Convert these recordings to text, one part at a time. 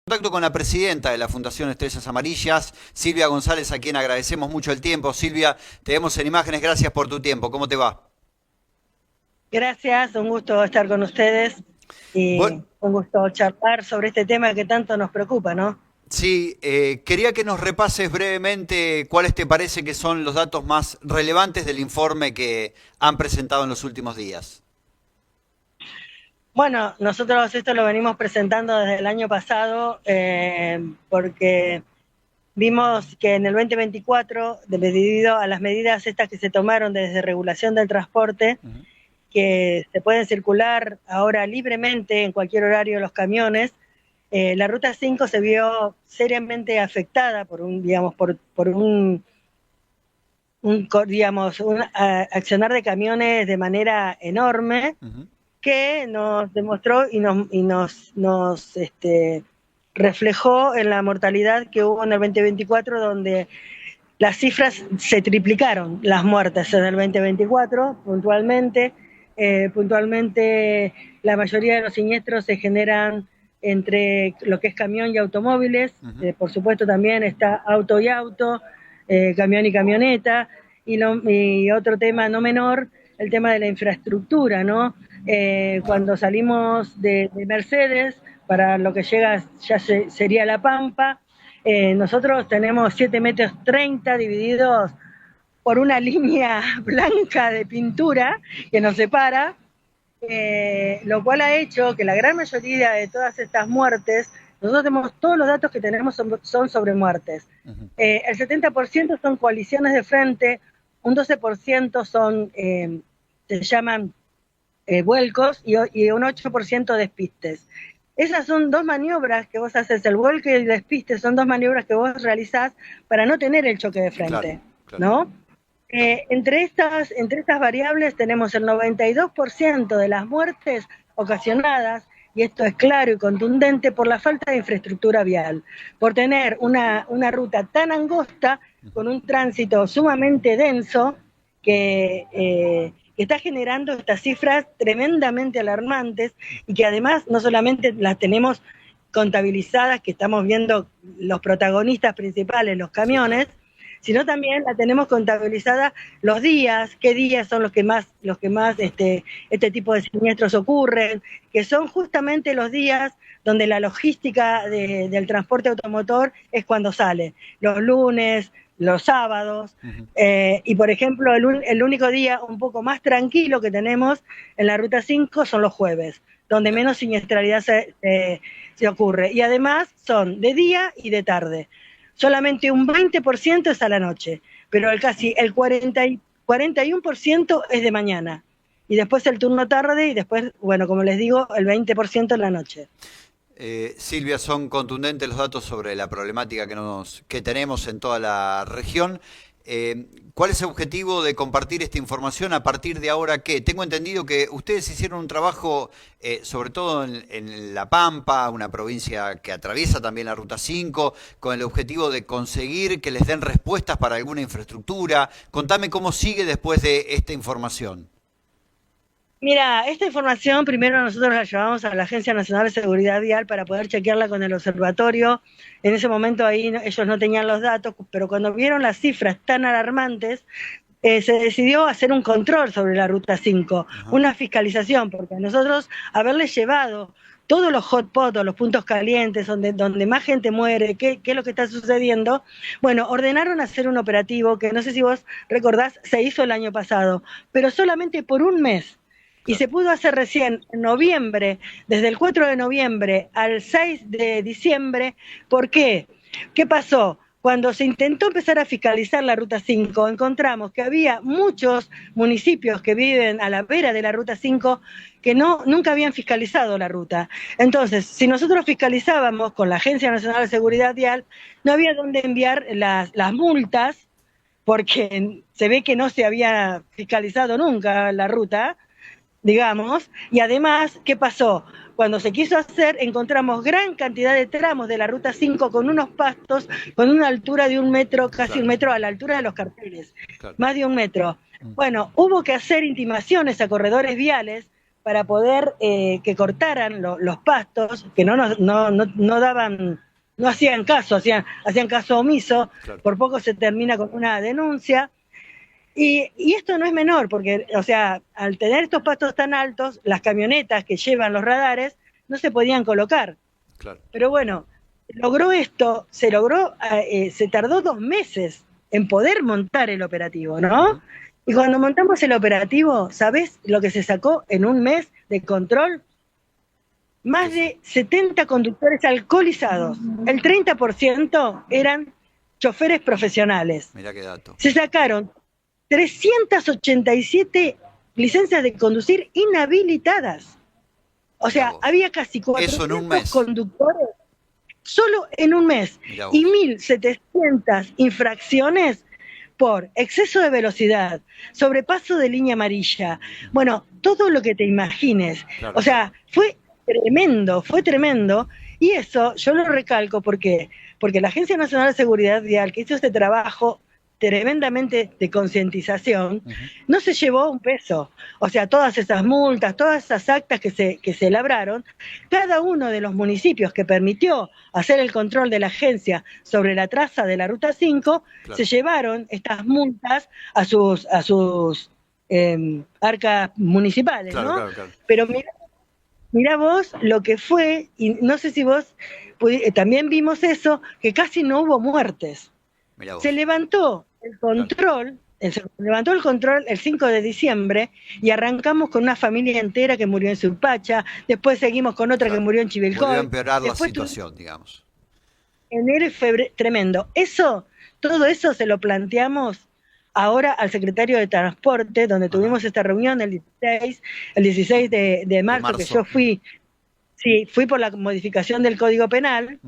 Contacto con la presidenta de la Fundación Estrellas Amarillas, Silvia González, a quien agradecemos mucho el tiempo. Silvia, te vemos en imágenes, gracias por tu tiempo. ¿Cómo te va? Gracias, un gusto estar con ustedes Bueno, y un gusto charlar sobre este tema que tanto nos preocupa, ¿no? sí, quería que nos repases brevemente cuáles te parece que son los datos más relevantes del informe que han presentado en los últimos días. Bueno, nosotros esto lo venimos presentando desde el año pasado porque vimos que en el 2024, debido a las medidas estas que se tomaron desde regulación del transporte, Ujú. que se pueden circular ahora libremente en cualquier horario los camiones, la Ruta 5 se vio seriamente afectada por un, digamos, por un accionar de camiones de manera enorme Ujú. que nos demostró y nos reflejó en la mortalidad que hubo en el 2024, donde las cifras se triplicaron, las muertes en el 2024 puntualmente. Puntualmente la mayoría de los siniestros se generan entre lo que es camión y automóviles. Ujú. Por supuesto también está auto y auto, camión y camioneta, y otro tema no menor, el tema de la infraestructura, ¿no? Claro. Cuando salimos de Mercedes para lo que llega sería La Pampa, nosotros tenemos 7,30 metros divididos por una línea blanca de pintura que nos separa, lo cual ha hecho que la gran mayoría de todas estas muertes, nosotros tenemos, todos los datos que tenemos son sobre muertes. Ujú. El 70% son colisiones de frente, un 12% son, se llaman vuelcos, y un 8% despistes. Esas son dos maniobras que vos haces, el vuelco y el despiste son dos maniobras que vos realizás para no tener el choque de Claro, frente, claro. ¿no? Entre estas variables tenemos el 92% de las muertes ocasionadas, y esto es claro y contundente, por la falta de infraestructura vial, por tener una ruta tan angosta, Ujú. con un tránsito sumamente denso, que está generando estas cifras tremendamente alarmantes, y que además no solamente las tenemos contabilizadas, que estamos viendo los protagonistas principales, los Sí, camiones, claro. sino también la tenemos contabilizada los días, qué días son los que más Claro. este tipo de siniestros ocurren, que son justamente los días donde la logística del transporte automotor es cuando sale, los lunes, los sábados. Ujú. Y por ejemplo, el único día un poco más tranquilo que tenemos en la Ruta 5 son los jueves, donde Bien. menos siniestralidad se ocurre. Y además son de día y de tarde. Solamente un 20% es a la noche, pero casi el 41% es de mañana. Y después el turno tarde, y después, bueno, como les digo, el 20% en la noche. Silvia, son contundentes los datos sobre la problemática que tenemos en toda la región. ¿Cuál es el objetivo de compartir esta información a partir de ahora? ¿Qué? Tengo entendido que ustedes hicieron un trabajo, sobre todo en La Pampa, una provincia que atraviesa también la Ruta 5, con el objetivo de conseguir que les den respuestas para alguna infraestructura. Contame cómo sigue después de esta información. Mira, esta información primero nosotros la llevamos a la Agencia Nacional de Seguridad Vial para poder chequearla con el observatorio. En ese momento ahí ellos no tenían los datos, pero cuando vieron las cifras tan alarmantes, se decidió hacer un control sobre la Ruta 5, Ajá. una fiscalización, porque nosotros haberles llevado todos los hotspots, los puntos calientes, donde más gente muere, qué es lo que está sucediendo, bueno, ordenaron hacer un operativo que no sé si vos recordás, se hizo el año pasado, pero solamente por un mes. Y Claro. se pudo hacer recién en noviembre, desde el 4 de noviembre al 6 de diciembre. ¿Por qué? ¿Qué pasó? Cuando se intentó empezar a fiscalizar la Ruta 5, encontramos que había muchos municipios que viven a la vera de la Ruta 5 que nunca habían fiscalizado la ruta. Entonces, si nosotros fiscalizábamos con la Agencia Nacional de Seguridad Vial, no había dónde enviar las multas, porque se ve que no se había fiscalizado nunca la ruta, digamos. Y además, ¿qué pasó? Cuando se quiso hacer, encontramos gran cantidad de tramos de la Ruta 5 con unos pastos con una altura de 1 metro, casi un Claro. metro, a la altura de los carteles, Claro. más de 1 metro. Mm. Bueno, hubo que hacer intimaciones a corredores viales para poder que cortaran los pastos, que no daban, no hacían caso, hacían caso omiso. Claro. Por poco se termina con una denuncia. Y esto no es menor, porque, o sea, al tener estos pastos tan altos, las camionetas que llevan los radares no se podían colocar. Claro. Pero bueno, se tardó 2 meses en poder montar el operativo, ¿no? Y cuando montamos el operativo, ¿sabés lo que se sacó en un mes de control? Más de 70 conductores alcoholizados. El 30% eran choferes profesionales. Mirá qué dato. Se sacaron 387 licencias de conducir inhabilitadas. O sea, había casi 400 conductores solo en un mes y 1.700 infracciones por exceso de velocidad, sobrepaso de línea amarilla, bueno, todo lo que te imagines. Claro. O sea, fue tremendo, y eso yo lo recalco porque la Agencia Nacional de Seguridad Vial, que hizo este trabajo tremendamente de concientización, no se llevó un peso. O sea, todas esas multas, todas esas actas que se labraron, cada uno de los municipios que permitió hacer el control de la agencia sobre la traza de la Ruta 5, claro, se llevaron estas multas a sus arcas municipales, claro, ¿no? Claro, claro. Pero mirá vos lo que fue, y no sé si vos también vimos eso, que casi no hubo muertes. Se levantó el control, el 5 de diciembre y arrancamos con una familia entera que murió en Surpacha, después seguimos con otra, claro, que murió en Chivilcoy. Volvió a empeorar la situación, digamos. Enero y febrero, tremendo. Todo eso se lo planteamos ahora al secretario de Transporte, donde tuvimos esta reunión el 16 de marzo, que yo fui por la modificación del Código Penal,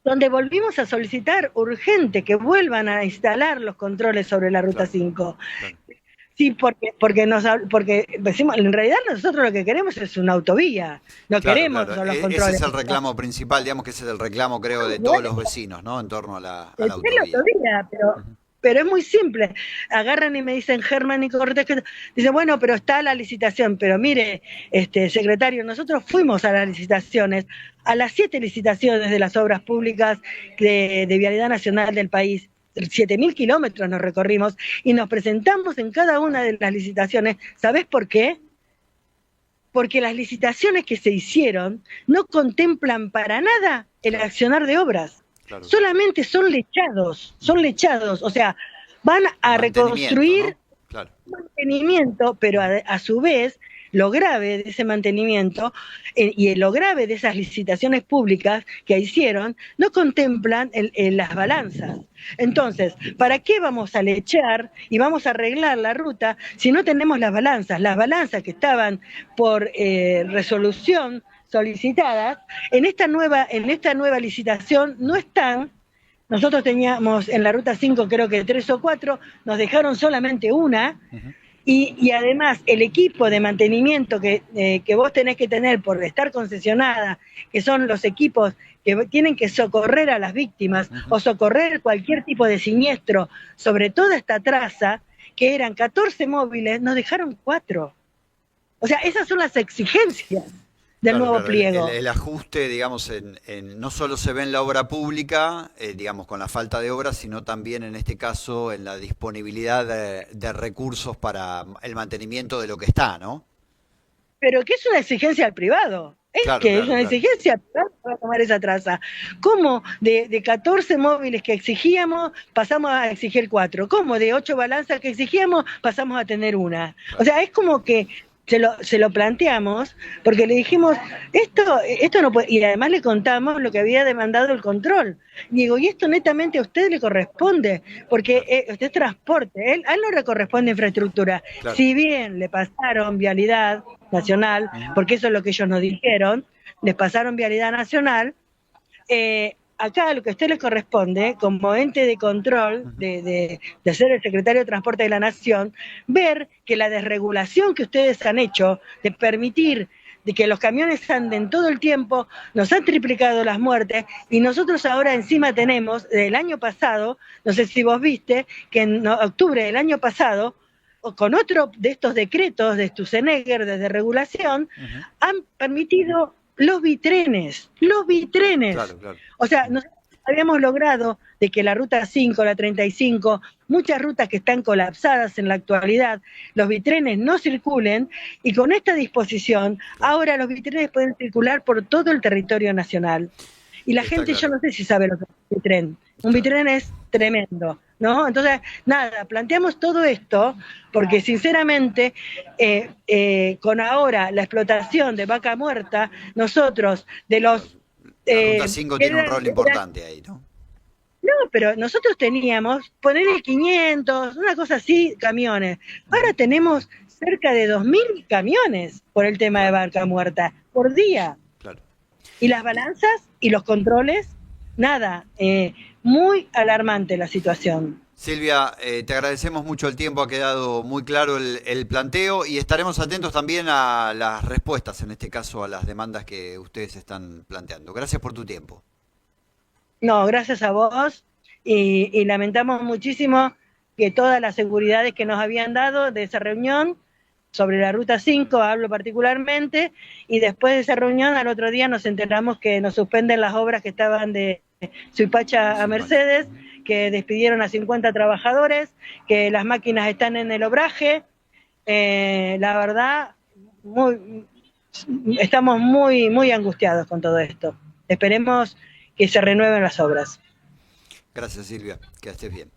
donde volvimos a solicitar urgente que vuelvan a instalar los controles sobre la Ruta 5. Claro. Sí, porque decimos, en realidad nosotros lo que queremos es una autovía, no queremos los controles. Ese es el reclamo principal, digamos que ese es el reclamo, creo, de todos los vecinos, ¿no? En torno a la autovía. Pero es muy simple. Agarran y me dicen, Germán y Cortés, dice, bueno, pero está la licitación. Pero mire, secretario, nosotros fuimos a las licitaciones, a las 7 licitaciones de las obras públicas de Vialidad Nacional del país. 7.000 kilómetros nos recorrimos y nos presentamos en cada una de las licitaciones. ¿Sabés por qué? Porque las licitaciones que se hicieron no contemplan para nada el accionar de obras. Claro. Solamente son lechados, o sea, van a reconstruir, ¿no? Claro, mantenimiento, pero a su vez, lo grave de ese mantenimiento y lo grave de esas licitaciones públicas que hicieron, no contemplan las balanzas. Entonces, ¿para qué vamos a lechar y vamos a arreglar la ruta si no tenemos las balanzas? Las balanzas que estaban por resolución solicitadas, en esta nueva licitación no están. Nosotros teníamos en la Ruta 5 creo que 3 o 4, nos dejaron solamente una, y además el equipo de mantenimiento que vos tenés que tener por estar concesionada, que son los equipos que tienen que socorrer a las víctimas o socorrer cualquier tipo de siniestro sobre toda esta traza, que eran 14 móviles, nos dejaron 4. O sea, esas son las exigencias del nuevo pliego. El ajuste, digamos, no solo se ve en la obra pública, digamos, con la falta de obras, sino también en este caso en la disponibilidad de recursos para el mantenimiento de lo que está, ¿no? Pero que es una exigencia al privado. Es una exigencia al privado para tomar esa traza. ¿Cómo de 14 móviles que exigíamos pasamos a exigir 4? ¿Cómo de 8 balanzas que exigíamos pasamos a tener una? O sea, es como que se lo planteamos, porque le dijimos, esto no puede, y además le contamos lo que había demandado el control. Digo, y esto netamente a usted le corresponde, porque usted es transporte, a él no le corresponde infraestructura. Claro. Si bien le pasaron Vialidad Nacional, porque eso es lo que ellos nos dijeron, les pasaron Vialidad Nacional, acá lo que a usted le corresponde, como ente de control, de ser el secretario de Transporte de la Nación, ver que la desregulación que ustedes han hecho, de permitir de que los camiones anden todo el tiempo, nos han triplicado las muertes, y nosotros ahora encima tenemos, del año pasado, no sé si vos viste, que en octubre del año pasado, con otro de estos decretos de Sturzenegger, desde regulación, han permitido los bitrenes. Claro, claro. O sea, nosotros habíamos logrado de que la ruta 5, la 35, muchas rutas que están colapsadas en la actualidad, los bitrenes no circulen, y con esta disposición, ahora los bitrenes pueden circular por todo el territorio nacional. Y la gente, yo no sé si sabe lo que es un bitren. Un bitren es tremendo, ¿no? Entonces, nada, planteamos todo esto porque sinceramente con ahora la explotación de vaca muerta, nosotros de los... La ruta 5 tiene un rol importante ahí, ¿no? No, pero nosotros teníamos, ponerle 500, una cosa así, camiones. Ahora tenemos cerca de 2.000 camiones por el tema de vaca muerta, por día. Claro. Y las balanzas y los controles, nada, muy alarmante la situación. Silvia, te agradecemos mucho el tiempo, ha quedado muy claro el planteo y estaremos atentos también a las respuestas, en este caso a las demandas que ustedes están planteando. Gracias por tu tiempo. No, gracias a vos y lamentamos muchísimo que todas las seguridades que nos habían dado de esa reunión sobre la Ruta 5, hablo particularmente, y después de esa reunión al otro día nos enteramos que nos suspenden las obras que estaban de Suipacha a Mercedes, que despidieron a 50 trabajadores, que las máquinas están en el obraje. La verdad, estamos muy angustiados con todo esto. Esperemos que se renueven las obras. Gracias, Silvia, que estés bien.